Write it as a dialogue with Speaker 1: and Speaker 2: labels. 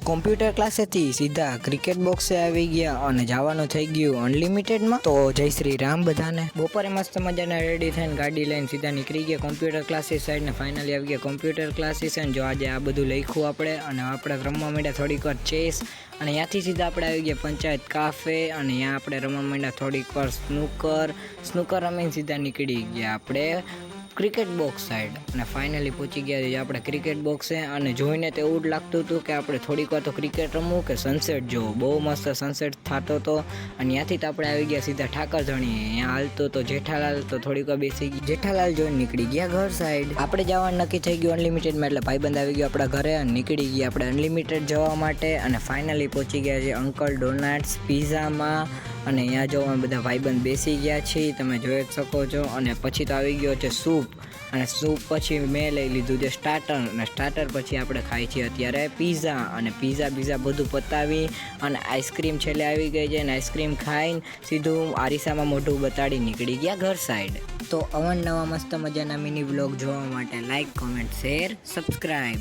Speaker 1: Computer ક્લાસેથી સીધા cricket બોક્સે આવી ગયા અને જવાનું થઈ ગયું અનલિમિટેડમાં. તો જય શ્રી રામ બધાને. બપોરે મસ્ત મજાના રેડી થઈને ગાડી લઈને સીધા નીકળી ગયા કોમ્પ્યુટર ક્લાસીસ સાઈડ ને ફાઇનલી આવી ગયા કોમ્પ્યુટર ક્લાસીસ. અને જો આજે આ બધું લખ્યું આપણે અને આપણે રમવા માંડ્યા થોડીક વાર ચેસ અને ત્યાંથી સીધા આપણે આવી ગયા પંચાયત કાફે અને ત્યાં આપણે રમવા માંડ્યા થોડીક વાર સ્નૂકર રમીને સીધા નીકળી ગયા આપણે ક્રિકેટ બોક્સ સાઈડ અને ફાઇનલી પહોંચી ગયા આપણે ક્રિકેટ બોક્સે. અને જોઈને તો એવું જ લાગતું હતું કે આપણે થોડીક વાર તો ક્રિકેટ રમવું કે સનસેટ જોવું. બહુ મસ્ત સનસેટ થતો હતો અને ત્યાંથી તો આપણે આવી ગયા સીધા ઠાકરધણી. અહીંયા હાલતો તો જેઠાલાલ તો થોડીક વાર બેસી ગઈ. જેઠાલાલ જોઈને નીકળી ગયા ઘર સાઈડ. આપણે જવાનું નક્કી થઈ ગયું અનલિમિટેડમાં એટલે ભાઈબંધ આવી ગયો આપણા ઘરે અને નીકળી ગયા આપણે અનલિમિટેડ જવા માટે. અને ફાઇનલી પહોંચી ગયા છે અંકલ ડોનાટ્સ પિઝામાં અને અહીંયા જો અમે બધા ભાઈબંધ બેસી ગયા છીએ, તમે જોઈ જ શકો છો. અને પછી તો આવી ગયો છે સૂપ અને સૂપ પછી મેં લઈ લીધું છે સ્ટાર્ટર અને સ્ટાર્ટર પછી આપણે ખાઈ છીએ અત્યારે પિઝા. અને પિઝા બધું પતાવી અને આઈસ્ક્રીમ છેલ્લે આવી ગઈ છે અને આઈસ્ક્રીમ ખાઈને સીધું આરીસામાં મોઢું બતાડી નીકળી ગયા ઘર સાઈડ. તો અવનવા મસ્ત મજાના મિની વ્લોગ જોવા માટે લાઈક, કોમેન્ટ, શેર, સબસ્ક્રાઈબ.